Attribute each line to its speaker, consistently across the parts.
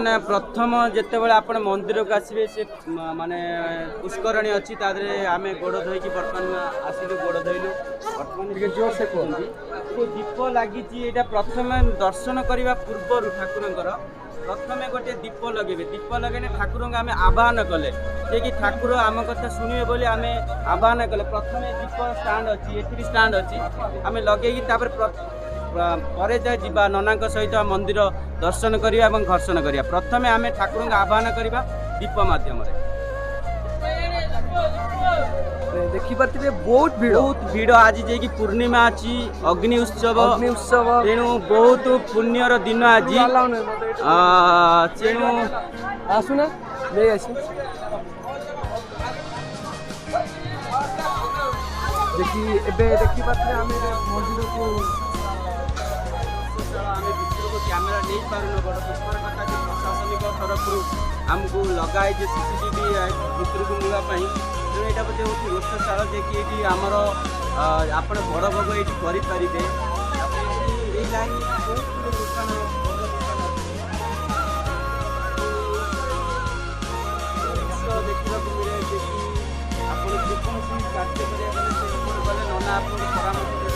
Speaker 1: बर्तमान प्रथम जिते बड़े आप मंदिर को आसवे से माने पुष्करणी अच्छी आम गोड़ धोईकी बर्तमान आसिलु गोड़ धोलु बर्तमान जोर से कहते दीप लगी प्रथम दर्शन करने पूर्व ठाकुर प्रथम गोटे दीप लगे दीप लगे ठाकुर आम आह्वान कले कि ठाकुर आम कथा शुणे बोली आम आह्वान कले प्रथम दीप स्टाण्ड अच्छी एथि स्टाण्ड अच्छी आम लगे पर जावा नना सहित मंदिर दर्शन करवा और घर्षण करवा प्रथम आम ठाकुर आह्वान करवा दीप मध्यम
Speaker 2: देखिए बहुत
Speaker 1: भीड़ आज जे पूर्णिमा अच्छी अग्नि उत्सव तेणु बहुत पुण्यर दिन आज तेणु
Speaker 2: आसुना नहीं आसी देखिए देखी पारे आम मंदिर को
Speaker 1: कैमेरा नहीं पार्न बड़ दुखर कथा कि प्रशासनिक तरफ आमको लगाए सीसीटीवी भितर को नापी तेणु यहाँ बोधे हूँ रोषशाला जे आमर आप बड़ भोग ये करेंगे लाइन बहुत दुकान देखा मिले कि आप जेकोसी कार्य गले नना आप परामर्श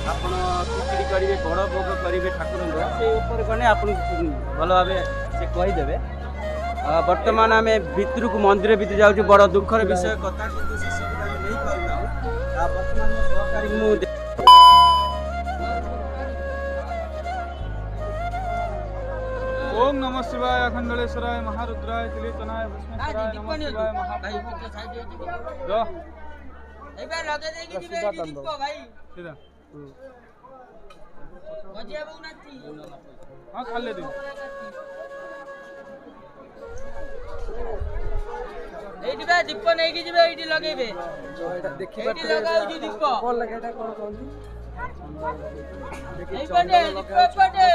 Speaker 1: आप खिचड़ी करेंगे बड़ भोग करेंगे ठाकुर से ऊपर गले आप भल भाव से कहीदेवे बर्तमान आम भितर को मंदिर भितर जाऊँ बड़ दुखर विषय कथा नहीं पार्ना बर्तमान सहकारी
Speaker 3: ओम नमः शिवाय अखंडलेश्वराय महारुद्राय त्रिलोचनाय भस्मेश्वराय नमः शिवाय महाप्रभु
Speaker 4: एबे लगे दे कि दिबे कि दीप भाई
Speaker 3: सीधा
Speaker 4: बजिया बउनाती
Speaker 3: हां खाले दे
Speaker 4: एठी बे दीप नै कि जिबे एठी लगेबे
Speaker 2: देखी
Speaker 4: एठी लगाउ जी दीप
Speaker 2: कोन लगेटा कोन कोन
Speaker 4: ए बडे दीप बडे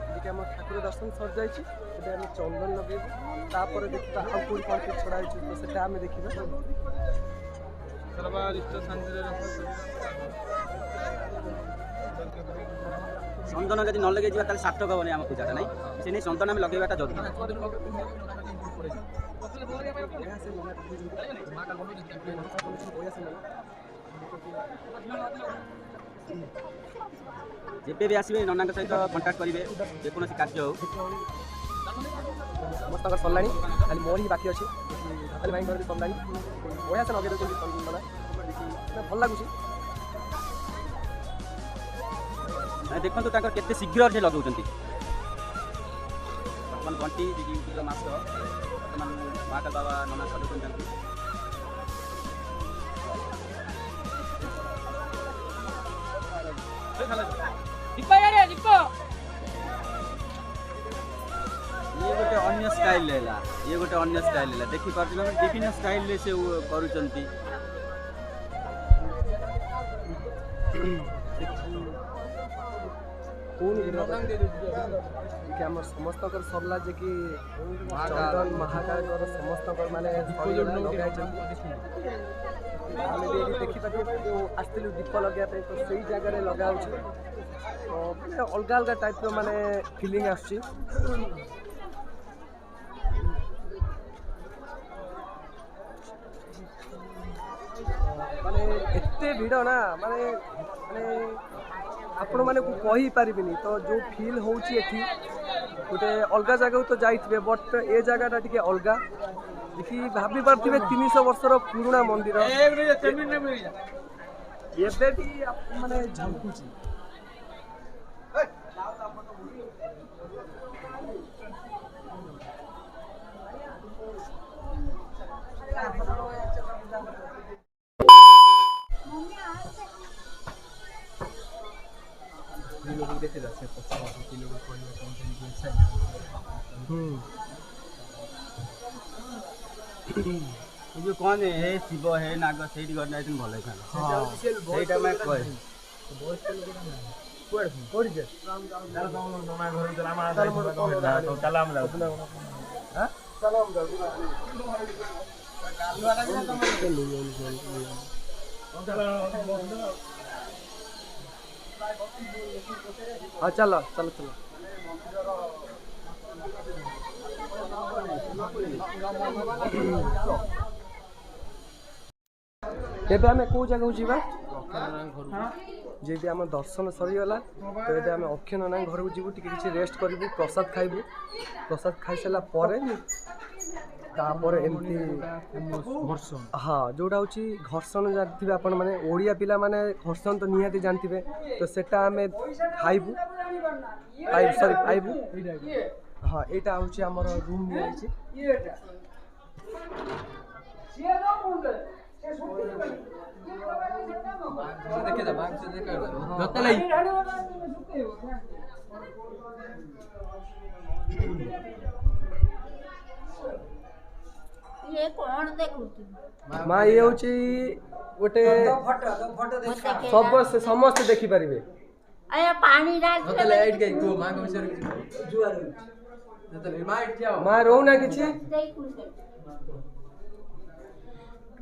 Speaker 2: देखिए हम ठाकुर दर्शन सर जाइछि एबे हम चंदन लगेबो तापर देखिबा हम पूरी कोन के छड़ाइ छि तो सेटा हम देखिबा
Speaker 3: सर्वारिष्ट शांति
Speaker 1: चंदन जब न लगे जाए सार्थक हेनी आम पूजा नहीं से नहीं चंदन आम लगेगा जरूरी जेबे भी आसवे नना सहित कंटाक्ट करेंगे जेको कार्य हो
Speaker 2: समस्त सरला खाली मोर ही बाकी अच्छे खाली भाई घर सरला बढ़िया से लगे मैंने भल लगुच
Speaker 1: देखो केते शीघ्र से लगे बर्तमान घंटी मास बर्तमान महाकाल बाबा नना सजाऊँ
Speaker 4: दीप यारे दीप
Speaker 1: ये गोटे अन्य स्टाइल है ये गोटे अन्य स्टाइल है देखी पार्टी विभिन्न स्टाइल से करूँगी
Speaker 2: समस्त सरला जे कि चंदन महाकाल समस्त माने देखिपारे जो आसलु दीप लगे तो सही जगह लगाऊ तो अलग अलग टाइप माने फिलिंग आसची माने एते भिड़ ना माने माने आपण माने को कहि पारिबिनी तो जो फील होउची एठी गोटे अलग जगह तो जाइथिबे बट ए जगह टिके अलग देखि भाबी पारथिबे 300 वर्षर पुराना मंदिर एबे भी माने झलकुची लोग देखे जाते हैं लोग
Speaker 1: जो कौन है शिव है नाग से भल था मैं
Speaker 2: हाँ चलो चलो चलो ଏବେ ଆମେ କେଉଁ ଜାଗାକୁ ଯିବା ଯେମିତି ଆମ ଦର୍ଶନ ସରିଗଲା ତ ଏବେ ଆମେ ଅକ୍ଷୟ ନାରାୟଣ ଘରକୁ ଯିବୁ ଟିକେ କିଛି ରେଷ୍ଟ କରିବୁ ପ୍ରସାଦ ଖାଇବୁ ପ୍ରସାଦ ଖାଇସାରିଲା ପରେ ତାପରେ ଏମିତି ହଁ ଯୋଉଟା ହେଉଛି ଘର୍ଷଣ ଜାଣିଥିବେ ଆପଣମାନେ ଓଡ଼ିଆ ପିଲାମାନେ ଘର୍ଷଣ ତ ନିହାତି ଜାଣିଥିବେ ତ ସେଟା ଆମେ ଖାଇବୁ ପାଇବୁ ହଁ ଏଇଟା ହେଉଛି ଆମର ରୁମ୍ ନିଆଯାଇଛି
Speaker 4: ये कौन देखुती
Speaker 2: ମା ଇଏ ହେଉଛି ଗୋଟେ ସମସ୍ତେ ଦେଖିପାରିବେ
Speaker 4: अरे पानी डाल
Speaker 2: ମା ରହୁନା କିଛି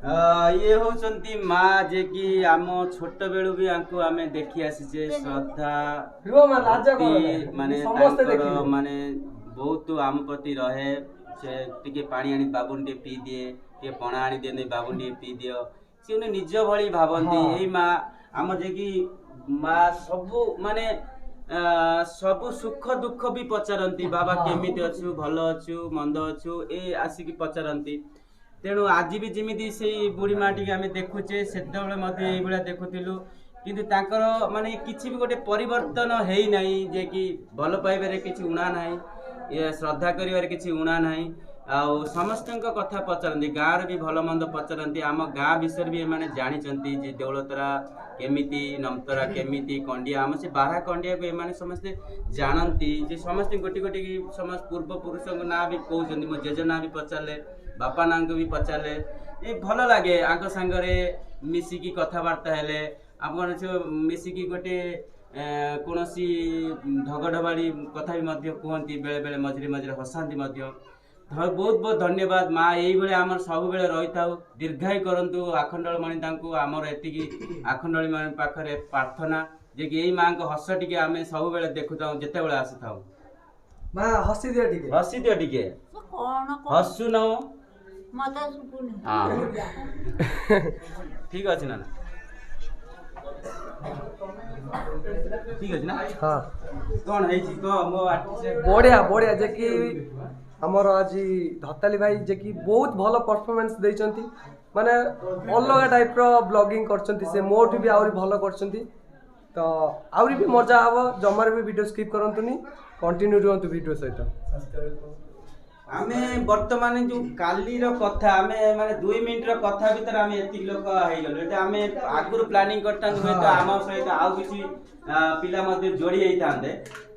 Speaker 1: ଇଏ ହଉଛନ୍ତି ମା ଯେ କି ଆମ ଛୋଟ ବେଳୁ ବି ଆଙ୍କୁ ଆମେ ଦେଖି ଆସିଛେ ଶ୍ରଦ୍ଧା ମାନେ ତାଙ୍କର ମାନେ ବହୁତ ଆମ ପ୍ରତି ରହେ ସେ ଟିକେ ପାଣି ଆଣି ବାବୁନି ଟିକେ ପିଇ ଦିଏ ଟିକେ ପଣା ଆଣି ଦିଅନ୍ତି ବାବୁନି ଟିକେ ପିଇ ଦିଅ ସେ ନିଜ ଭଳି ଭାବନ୍ତି ଏଇ ମା ଆମ ଯେ କି ମା ସବୁ ମାନେ ସବୁ ସୁଖ ଦୁଃଖ ବି ପଚାରନ୍ତି ବାବା କେମିତି ଅଛୁ ଭଲ ଅଛୁ ମନ୍ଦ ଅଛୁ ଏ ଆସିକି ପଚାରନ୍ତି ତେଣୁ ଆଜି ବି ଯେମିତି ସେଇ ବୁଢ଼ୀ ମା ଟିକେ ଆମେ ଦେଖୁଛେ ସେତେବେଳେ ମଧ୍ୟ ଏଇଭଳିଆ ଦେଖୁଥିଲୁ କିନ୍ତୁ ତାଙ୍କର ମାନେ କିଛି ବି ଗୋଟେ ପରିବର୍ତ୍ତନ ହେଇନାହିଁ ଯେ କି ଭଲ ପାଇବାରେ କିଛି ଉଣା ନାହିଁ ଶ୍ରଦ୍ଧା କରିବାରେ କିଛି ଉଣା ନାହିଁ ଆଉ ସମସ୍ତଙ୍କ କଥା ପଚାରନ୍ତି ଗାଁରେ ବି ଭଲ ମନ୍ଦ ପଚାରନ୍ତି ଆମ ଗାଁ ବିଷୟରେ ବି ଏମାନେ ଜାଣିଛନ୍ତି ଯେ ଦେଉଳତରା କେମିତି ନମତରା କେମିତି କଣ୍ଡିଆ ଆମ ସେ ବାରା କଣ୍ଡିଆକୁ ଏମାନେ ସମସ୍ତେ ଜାଣନ୍ତି ଯେ ସମସ୍ତେ ଗୋଟି ଗୋଟିକି ସମସ୍ତ ପୂର୍ବପୁରୁଷଙ୍କ ନାଁ ବି କହୁଛନ୍ତି ମୋ ଜେଜେ ନାଁ ବି ପଚାରିଲେ ବାପା ନାଁଙ୍କୁ ବି ପଚାରିଲେ ଏ ଭଲ ଲାଗେ ଆଙ୍କ ସାଙ୍ଗରେ ମିଶିକି କଥାବାର୍ତ୍ତା ହେଲେ ଆପଣ ମିଶିକି ଗୋଟେ କୌଣସି ଢଗଢବାଡ଼ି କଥା ବି ମଧ୍ୟ କୁହନ୍ତି ବେଳେବେଳେ ମଝିରେ ମଝିରେ ହସାନ୍ତି ମଧ୍ୟ ବହୁତ ବହୁତ ଧନ୍ୟବାଦ ମା ଏଇଭଳି ଆମର ସବୁବେଳେ ରହିଥାଉ ଦୀର୍ଘାୟୁ କରନ୍ତୁ ଆଖଣ୍ଡଳମଣି ତାଙ୍କୁ ଆମର ଏତିକି ଆଖଣ୍ଡଳମଣି ପାଖରେ ପ୍ରାର୍ଥନା ଯେ କି ଏଇ ମାଙ୍କ ହସ ଟିକେ ଆମେ ସବୁବେଳେ ଦେଖୁଥାଉ ଯେତେବେଳେ ଆସିଥାଉ
Speaker 2: ମା ହସି ଦିଅ ଟିକେ
Speaker 1: ହସୁନ
Speaker 4: मत सुकुनी
Speaker 1: ठीक अच्छे ना ठीक अच्छे ना
Speaker 2: हाँ
Speaker 1: कौन है जी को मो
Speaker 2: बढ़िया जे कि हमर आज धताली भाई जे कि बहुत भल परफॉर्मेंस देइचंती माने अलग टाइप रो ब्लॉगिंग करचंती से मोठ भी आउरी भल करचंती तो आउरी भी मजा आव जमार भी वीडियो स्किप करंतुनी कंटिन्यू रहंतु वीडियो सहित
Speaker 1: आमे वर्तमान जो कालीर कथा आमे माने 2 मिनिट रो कथा भीतर आमे एति लोक हेइ गलो एटा आमे आगुर प्लानिंग करता हुए तो आम सहित आउ किछि पिला मध्ये जोड़ी हेइतांदे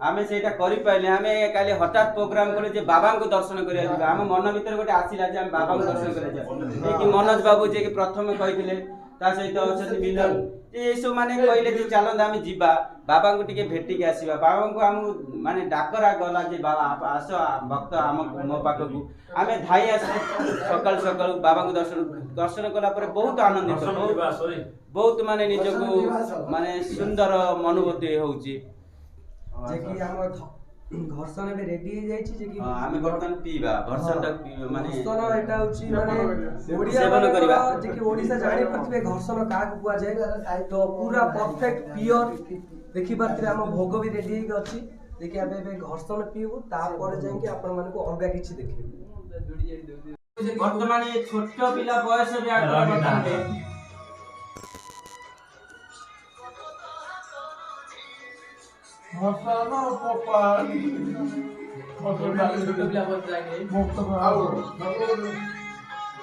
Speaker 1: आमे सेटा करि पाइले आमे काली हठात प्रोग्राम करे जे बाबा को दर्शन करिया जिबा आम मन भीतर गोटे आसिला जे आमे बाबा को दर्शन करिया जे कि मनोज बाबू जे कि प्रथम कहिथिले ता सहित अछति मिलन ए सब माने कहले जे चलन आमे जिबा बाबा को टिके भेटी के आसीबा बाबा को हम माने डाकरा गला जे बाबा आस भक्त आम मो पाखो को आमे धाई आस सकाल सकाल बाबा को दर्शन कला पर बहुत आनंदित बहुत माने निजको माने सुंदर अनुभूति होउची
Speaker 2: जे कि हम घर्षण भी रेडी हो जाई छी जे कि
Speaker 1: आमे बर्तन पीबा घर्षण तक माने
Speaker 2: घर्षण एटा होची माने ओडिया
Speaker 1: सेवन करबा
Speaker 2: जे कि ओडिसा जानि पथिबे घर्षण का को कुआ जाय तो पूरा परफेक्ट प्योर देखि पात्रे हम भोग भी रेडी हो अछि देखि आबे घर्षण पीबू तापर जाय कि आपण मन को अलगा किछि देखिबू
Speaker 1: वर्तमान ये छोट पिला बयस भी आकर बताते
Speaker 3: मसाला पपाली मसाला पिला बन जाएंगे मुक्त आओ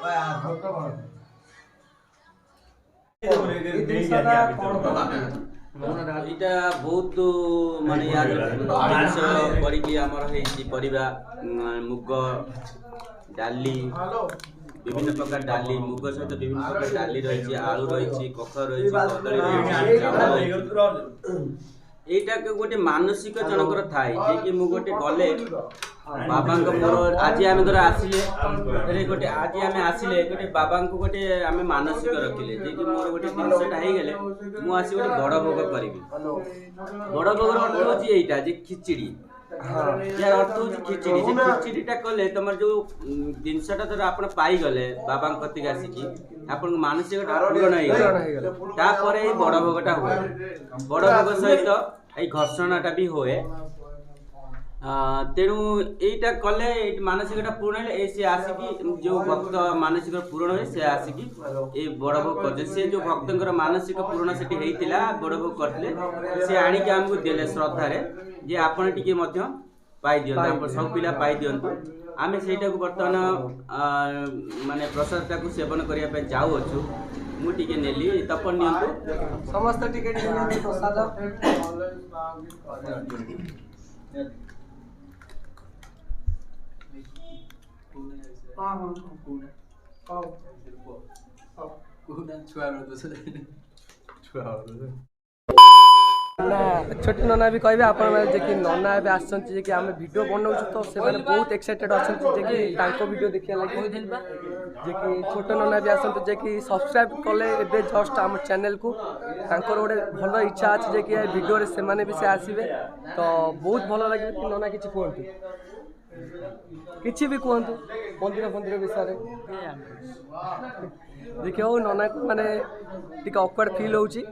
Speaker 3: वाह धोका मार
Speaker 1: इटा बहुत माने यार जिनस करिकी हमर हेची परिबा मुग डाली विभिन्न प्रकार डाली मुग सहित विभिन्न प्रकार डाली रही आलू रही कखर रही कदली रही एटा के गोटे मानसिक जनकर थाए जे कि मु गोटे गले बाबा को मोर आज आमे धर आसीले रे गोटे आज आमे आसीले गोटे बाबा को गोटे आमे मानसिक रखिले जे कि मोर गोटे दिनसटा हे गेले मु आसी गोटे बड़ भोग करिवि बड़ भोग अर्थ होची एटा जे खिचड़ी यार अर्थ हूँ खिचड़ी से खिचड़ीटा कले तुम जो जिनसटा धर आप पाईगले बाबा कतिक आसिकी आपन मानसिक पूरण तापर ये बड़ भोगटा हुए बड़ भोग सहित ये घर्षणाटा भी हुए तेणु यहीटा कले मानसिकटा पूर्ण हे सी आसिकी जो भक्त मानसिक पूरण हुए से आसिकी ये बड़ भोग कर से जो भक्तर मानसिक पूरण से बड़ भोग करते सी आणिक आमको देले श्रद्धारे जे आपण टिके मध्य पाई दियंतु सब पिला पाई दियंतु आमे सेटा को वर्तमान माने प्रसादटा को सेवन करिया पे जाऊ अछु मु टिके नेली तपन नियंतु
Speaker 2: समस्त टिके नियंतु प्रसाद छोटी नना भी कहबे आपण जे कि नना एबे आछन जे कि हमें वीडियो बनाउ तो से माने बहुत एक्साइटेड अछन जे कि तांको वीडियो देखिया लागि जे कि छोट नना भी आछन जे कि सब्सक्राइब कले एबे जस्ट हम चैनल को तांकर ओडे भलो इच्छा अछि जे कि वीडियो रे से माने भी से आसीबे तो बहुत भलो लागे कि नना किछि कोंतु किछि भी कोंतु मंदिर विषय देखियो नना को माने टिक ऑकवर्ड फील होउची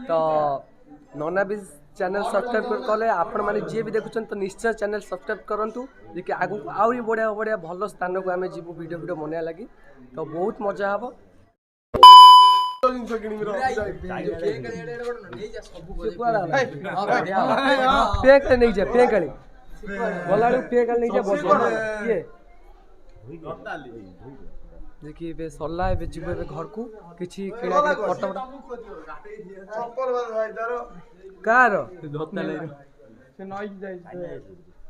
Speaker 2: तो नना भी चैनल सब्सक्राइब कले आपण माने जे भी देखुछन तो निश्चय चैनल सब्सक्राइब करंतु जे कि आगु आउरी बढ़िया भलो स्थान को आमे जीवु वीडियो बनिया लागि तो बहुत मजा हबो पेक नहीं जा पेक आली गलाडू पेक आली नहीं जा बस ये देखिए बे सरला बे जीव बे घर को किछि किणा के फोटो चप्पल भाई तारो कार धोता ले से नई जाई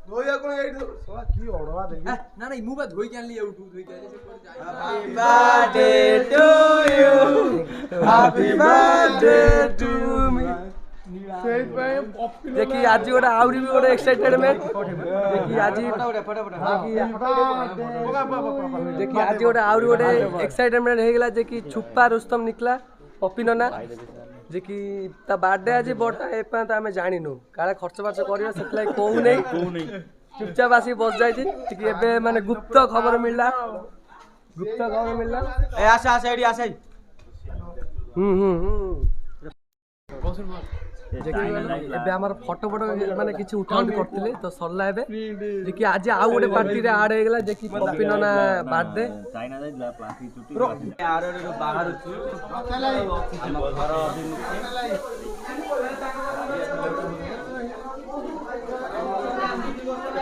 Speaker 2: धोया कोन एई सोला की ओडवा देबी ना ना मु बा धोई के आनली एउ धोई के आले से कोन जाई happy birthday to you happy birthday to me देखिए आज गोटे आउरी भी गोटे एक्साइटेड में देखिए आज देखिए आज गोटे आउरी गोटे एक्साइटमेंट हो गला जे कि छुपा रुस्तम निकला पपी नना जे कि ता बर्थडे आज बटा ए पा त हमें जानिनु काला खर्च बार्च करियो सेतलाई कहू नहीं चुपचाप आसी बस जाई थी कि एबे माने गुप्त खबर मिलला
Speaker 1: ए आशा आशा एडी आशा
Speaker 2: एबे हमर फोटो माने किछि उठाउट करथिले तो सरला एबे देखि आज आ गोटे पार्टी रे आड हे गेला जे कि पपी नना बर्थडे
Speaker 1: चाइना जाइला प्लास्टिक छुट्टी आरो बाहर छु हम घर अभिमुखे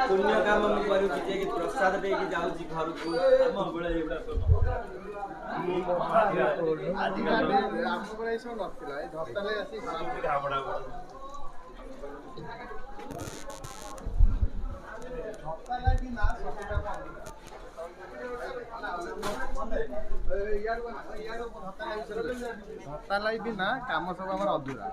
Speaker 1: पुण्य काम हम करू जे कि प्रसाद दे कि जाऊ जी घर को हम बळे एटा आज हमको बळे सब नथिला ए धरताले आसी धाबडा धरताले कि ना सकेटा धरताले भी ना काम सब हमर अधूरा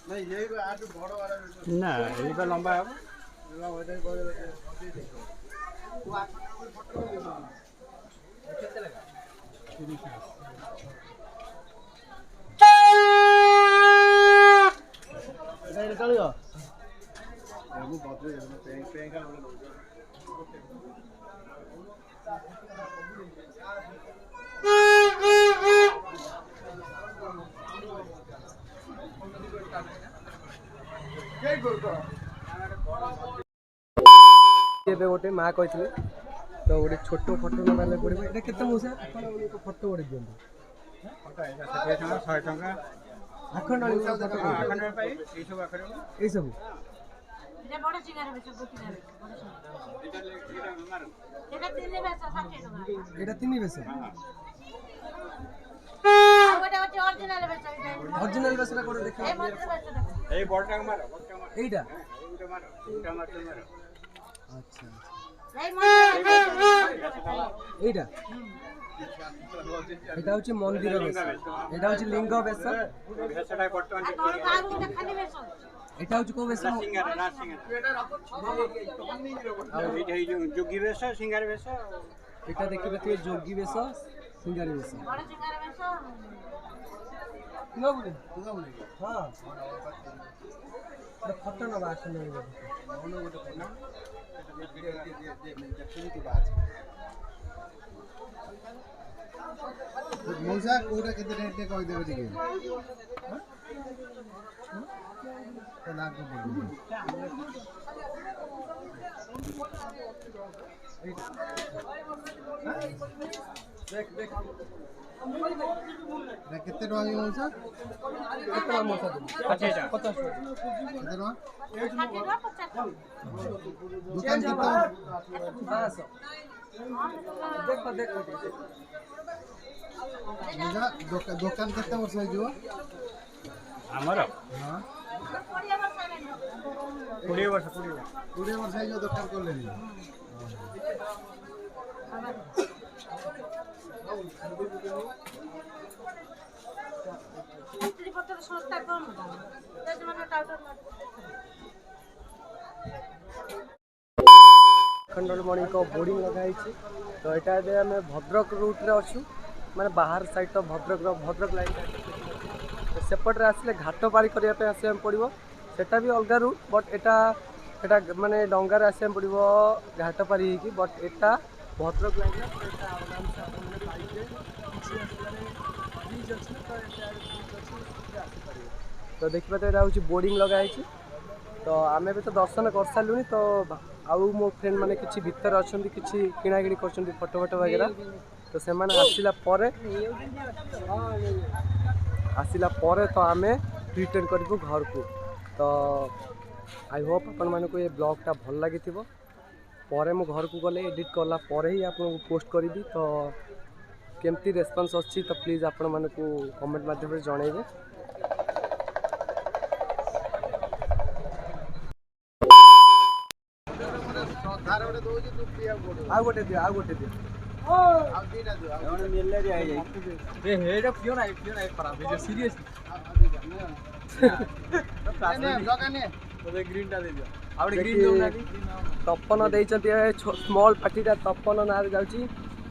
Speaker 1: नहीं ये आज बड़ वाला ना ये बा लंबा है चलियो
Speaker 2: एबे गोटे माँ कहते तो गोटे छोट फोटो नबाले पड़े एटा केते मोसा फोटो गोटे दियंतु आखंड वाली फोटो आखंड में पाई ए सब आखंड ए सब
Speaker 5: এটা বড় চিংড়ি বেচো বুকিনা এটা তিন বেচো 60 টাকা
Speaker 2: এটা তিনই বেচো
Speaker 5: ওটা হচ্ছে অরিজিনাল বেচো
Speaker 2: অরিজিনাল বেচটা করে দেখি
Speaker 5: এই মাত্র বেচো
Speaker 2: এই বড়টা মারো এইটা
Speaker 5: এইটা মারো এটা মারো
Speaker 2: আচ্ছা
Speaker 5: এই মাত্র
Speaker 2: এইটা এটা হচ্ছে মন্দির বেশ এটা হচ্ছে লিঙ্গ বেশ বেশটা বর্তমান
Speaker 5: এটা খালি বেচো
Speaker 2: এটা হচ্ছে কো বেশ
Speaker 3: সিঙ্গার না সিঙ্গার এটা এই যোগী বেশ সিঙ্গার বেশ
Speaker 2: এটা দেখতে পাচ্ছি যোগী বেশ সিঙ্গারি বেশ
Speaker 5: বড় চিংড়ি বেশ
Speaker 2: হ্যাঁ ফটো নেবা আসলে
Speaker 6: মৌসা কোটা কেতে রেট তে কই দেবে ଟିକେ তো না কো
Speaker 2: দেখ দেখ
Speaker 6: রে কেতে টাকা মৌসা
Speaker 2: কেতে মশা দেব 50
Speaker 6: কেতে টাকা
Speaker 5: 50
Speaker 6: দোকান কেতে
Speaker 2: 500 দেখ দেখ
Speaker 6: মৌসা দোকান কেতে ବର୍ଷ ହେଇଯିବ
Speaker 1: ଆମର
Speaker 6: ହଁ
Speaker 2: 20 ବର୍ଷ
Speaker 6: 20 ବର୍ଷ ହେଇଯିବ ଦୋକାନ କଲେଣି
Speaker 5: ମିସ୍ତ୍ରୀ ପତ୍ର ସଂସ୍ଥା କମ ସେମାନେ ଟାଉଟର
Speaker 2: ଆଖଣ୍ଡଳମଣି ବୋର୍ଡିଂ ଲଗାହେଇଛି ତ ଏଇଟା ଏବେ ଆମେ ଭଦ୍ରକ ରୁଟ୍ରେ ଅଛୁ ମାନେ ବାହାର ସାଇଡ଼୍ ତ ଭଦ୍ରକ ଲାଇନ୍ ସେପଟରେ ଆସିଲେ ଘାଟ ପାରି କରିବା ପାଇଁ ଆସିବାକୁ ପଡ଼ିବ ସେଟା ବି ଅଲଗା ରୁଟ୍ ବଟ୍ ଏଟା ମାନେ ଡଙ୍ଗାରେ ଆସିବାକୁ ପଡ଼ିବ ଘାଟ ପାରି ହେଇକି ବଟ୍ ଏଟା ଭଦ୍ରକ ଲାଇନ୍ରେ ଏଟା ଆରାମସେ ଆପଣମାନେ ବାଇକ୍ରେ କିଛି ମାନେ ବ୍ରିଜ୍ ଅଛି ତ ଏଟା ବ୍ରିଜ୍ ଅଛି ଆସିପାରିବେ ତ ଦେଖିବା ତ ଏଇଟା ହେଉଛି ବୋର୍ଡିଂ ଲଗାହେଇଛି ତ ଆମେ ବି ତ ଦର୍ଶନ କରିସାରିଲୁଣି ତ ଆଉ ମୋ ଫ୍ରେଣ୍ଡ ମାନେ କିଛି ଭିତରେ ଅଛନ୍ତି କିଛି କିଣାକିଣି କରୁଛନ୍ତି ଫଟୋ ବଗେରା ତ ସେମାନେ ଆସିଲା ପରେ ତ ଆମେ ରିଟର୍ନ କରିବୁ ଘରକୁ ତ ଆଇ ହୋପ୍ ଆପଣମାନଙ୍କୁ ଏ ବ୍ଲଗ୍ଟା ଭଲ ଲାଗିଥିବ ପରେ ମୁଁ ଘରକୁ ଗଲେ ଏଡ଼ିଟ୍ କଲା ପରେ ହିଁ ଆପଣଙ୍କୁ ପୋଷ୍ଟ କରିବି ତ କେମିତି ରେସ୍ପନ୍ସ ଅଛି ତ ପ୍ଲିଜ୍ ଆପଣମାନଙ୍କୁ କମେଣ୍ଟ ମାଧ୍ୟମରେ ଜଣାଇବେ
Speaker 6: ଧାର ଗୋଟେ ଦଉଛି ତୁ ପିଇବାକୁ ପଡିବ
Speaker 2: ଆଉ ଗୋଟେ ଦିଅ
Speaker 6: ଆଉ ଦିଟା ଦିଅ
Speaker 1: ମ୍ୟାଲେରିଆ ହେଇଯାଇଛି
Speaker 2: ଖରାପ ସିରିୟସ୍ ତପନ ଦେଇଛନ୍ତି ସ୍ମଲ୍ ପାର୍ଟିଟା ତପନ ନାଁରେ ଯାଉଛି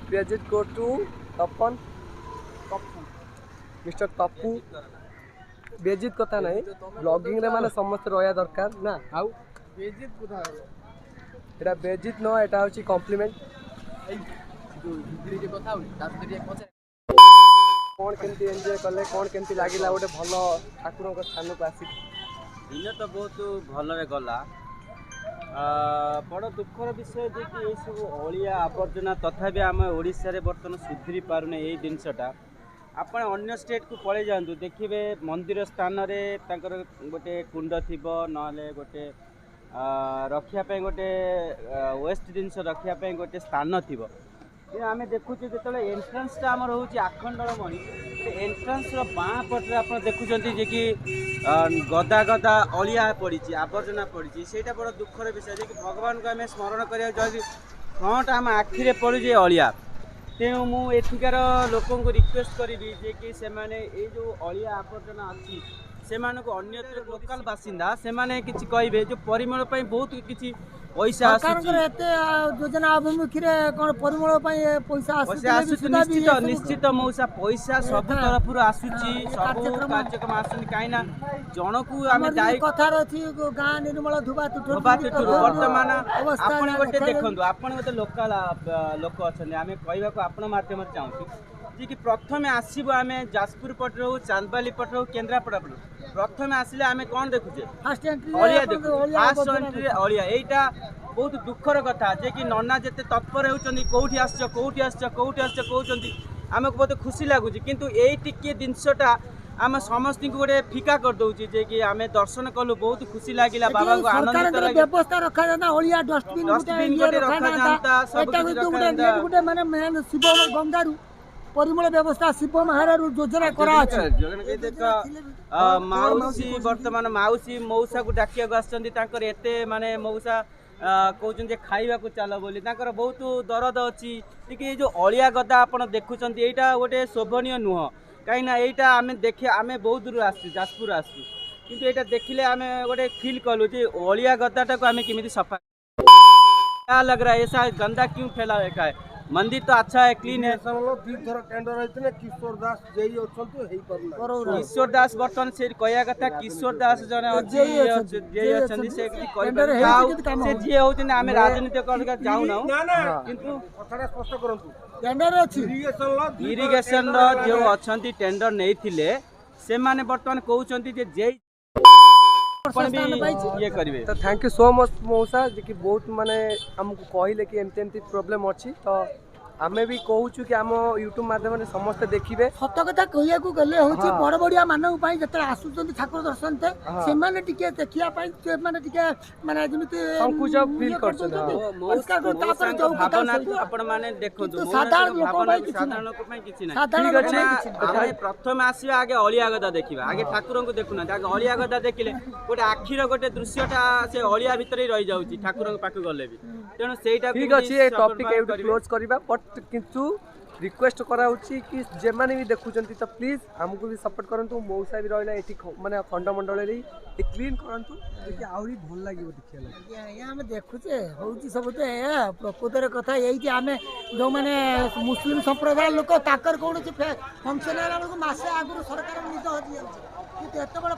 Speaker 2: credit go to Tapan mister Tapu ବେଜିତ୍ କଥା ନାହିଁ ବ୍ଲଗିଂରେ ମାନେ ସମସ୍ତେ ରହିବା ଦରକାର ନା ଆଉ এটা বেজিত নয় এটা হচ্ছে কমপ্লিমেন্ট कौन केमती एंजॉय कले कौन केमती लागिला गोटे भल ठाकुर स्थान को आसी
Speaker 1: दिन तो बहुत भलरे गला बड़ दुखर विषय जे कि ये सब अलिया आवर्जना तथापि आम ओडिशा रे बर्तमान सुधरी पारुने यही जिनसटा आपण अन्य स्टेट को पड़े जातु देखिए मंदिर स्थान रे तांकर गोटे कुंड थिबो नले गोटे रखिया गोटे वेस्ट जिनस रखिया गोटे स्थान थी आम देखुचे जो एंट्रांसटा आम रोचे आखंडलमणि एंट्रांस बाँ पटे आप देखुं जे कि गदा गदा अलिया पड़ी आवर्जना पड़ी से बड़ा दुखर विषय जे कि भगवान को आम स्मरण करा फ्रंट आम आखिरे पड़े अलिया तेणु मुझार लोक रिक्वेस्ट करी जे कि से जो अलिया आवर्जना अच्छी से अन्यत्र लोकल बासिंदा से किसी कहे जो परिमल बहुत किसी पैसा
Speaker 7: योजना अभिमुखी परिमल
Speaker 1: निश्चित निश्चित मौसा पैसा सब तरफ आसूची सब कार्यक्रम आसुनी कहीं जन को आम
Speaker 7: गाँ निर्मल
Speaker 1: बर्तमान आप गोटे देखो आप गोटे लोकल लोक अच्छा आम कहवा को आपण मध्यम चाहूँ जी कि प्रथम आसबू आम जाजपुर पटे हो चांदबाली पटे हो केन्द्रापड़ा पटे प्रथम आसिले आम कौन देखुचे अलिया देखु फास्ट एंट्री अलिया यहीटा बहुत दुखर कथा जे कि नना जिते तत्पर होती कौटी कहते आमको बहुत खुशी लगुच किंतु यही टिके जिनसटा आम समस्त को गोटे फिका कर दौची जे कि आम दर्शन कलु बहुत खुशी लगिला बाबा को आनंदित
Speaker 7: व्यवस्था रखा जाता ओलिया
Speaker 1: डस्टबिन गोटे रखा जाता सब
Speaker 7: गोटे माने मेन शिव गंगारू परिमल व्यवस्था शिव महाराज योजना करा
Speaker 1: माउसी वर्तमान माउसी मौसा को डाकिया आसते एते माने मौसा कहते खाइबा को चल बोली बहुत दरद अच्छी ये जो अलिया गदा आप देखुं यहाँ गोटे शोभनीय नुह कहीं यहाँ आम देखे आम बहुत दूर आसू जाजपुर आसू किंतु यहाँ देखिले आम गोटे फिल कलु जे अलिया गदाटा को आम किमिति सफा क्या लग रहा है ऐसा गंदा क्यों फैला रखा है मंदिर तो अच्छा है, क्लीन है।
Speaker 2: किशोर दास जेई
Speaker 1: किशोर दास बर्तन से कहया कथा किशोर दास जने
Speaker 7: जेई
Speaker 1: अछि जे अछंदी से कि करि
Speaker 7: टेंडर है कि काम
Speaker 1: से जे होउछन आमे राजनीति कर जाउ ना किंतु
Speaker 7: टेंडर अछि
Speaker 1: इरिगेशन रो जो अछंती टेंडर नै थिले से माने वर्तमान कहउछंती जे जे पण भी ये करिवे।
Speaker 2: तो थैंक यू सो मच मौसा जे कि बहुत माने हमको कहले कि एमती एमती प्रॉब्लम अछि तो आमे भी कहूछु कि हम यूट्यूब माध्यम रे समस्त देखिबे।
Speaker 7: सत कथा कहिया को गले होछि बड़ बड़िया मानव पई जते आसुचंती ठाकुर दर्शन ते से माने टिके देखिया पई से माने टिके माने जेमिति
Speaker 2: संकुच फील करछन।
Speaker 1: भावना को आपण माने देखंतु
Speaker 7: साधारण लोक पई
Speaker 1: साधारण लोक पई किछि नै।
Speaker 7: साधारण
Speaker 2: ठीक अछि
Speaker 1: आमे प्रथम आसी आगे अलिया गदा देखिबा आगे ठाकुर को देखुना आगे अलिया गदा देखिले गोटे आखिर गोटे दृश्यटा से अलिया भितर ही रहि जाउची ठाकुर पाख गले भी तेणु सेटा
Speaker 2: ठीक अछि ए टॉपिक एउ क्लोज करबा बट किंतु रिक्वेस्ट करा होची कि जे माने भी देखुचंती तो प्लीज हमको भी सपोर्ट करंतु मौसा भी रहला एठी माने खंडमंडल रे ए क्लीन करंतु जे आउरी भल लागिवो देखिया लागि
Speaker 7: या हम देखुचे होउची सब ते प्रकृतर कथा एई जे हमें जो माने मुस्लिम संप्रदाय लोक ताकर कोन फंक्शन आला को मासे आगुर सरकार निज होती जाउची कि एते बड़ा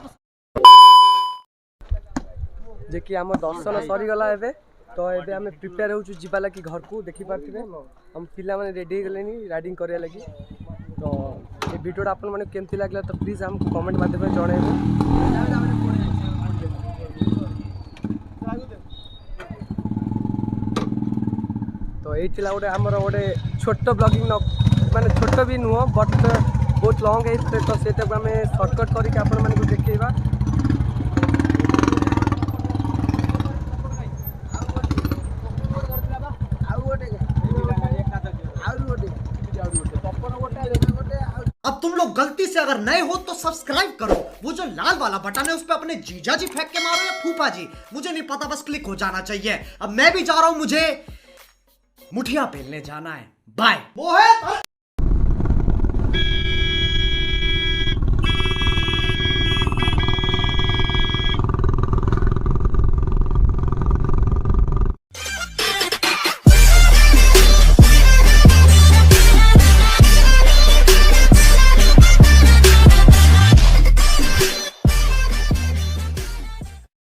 Speaker 2: जे कि हम दर्शन सरी गला एबे तो एबे हमें प्रिपेयर होछु जिबा लागि घर को देखि पारथिबे हम पिला माने रेडी हो गलेनी राइडिंग करिया लागि तो ए वीडियोटा आपन माने केमति लागला तो प्लीज हमको कमेंट माध्यम रे जणाइबो। तो एइतिला ओडे हमर ओडे छोटो ब्लॉगिंग माने छोटो भी नुहो बट बहुत लॉन्ग है तो सेटा को हमें शॉर्टकट करी के आपन माने को देखैबा।
Speaker 8: अब तुम लोग गलती से अगर नए हो तो सब्सक्राइब करो, वो जो लाल वाला बटन है उस पे अपने जीजा जी फेंक के मारो या फूफा जी, मुझे नहीं पता, बस क्लिक हो जाना चाहिए। अब मैं भी जा रहा हूं, मुझे मुठिया पेलने जाना है। बाय।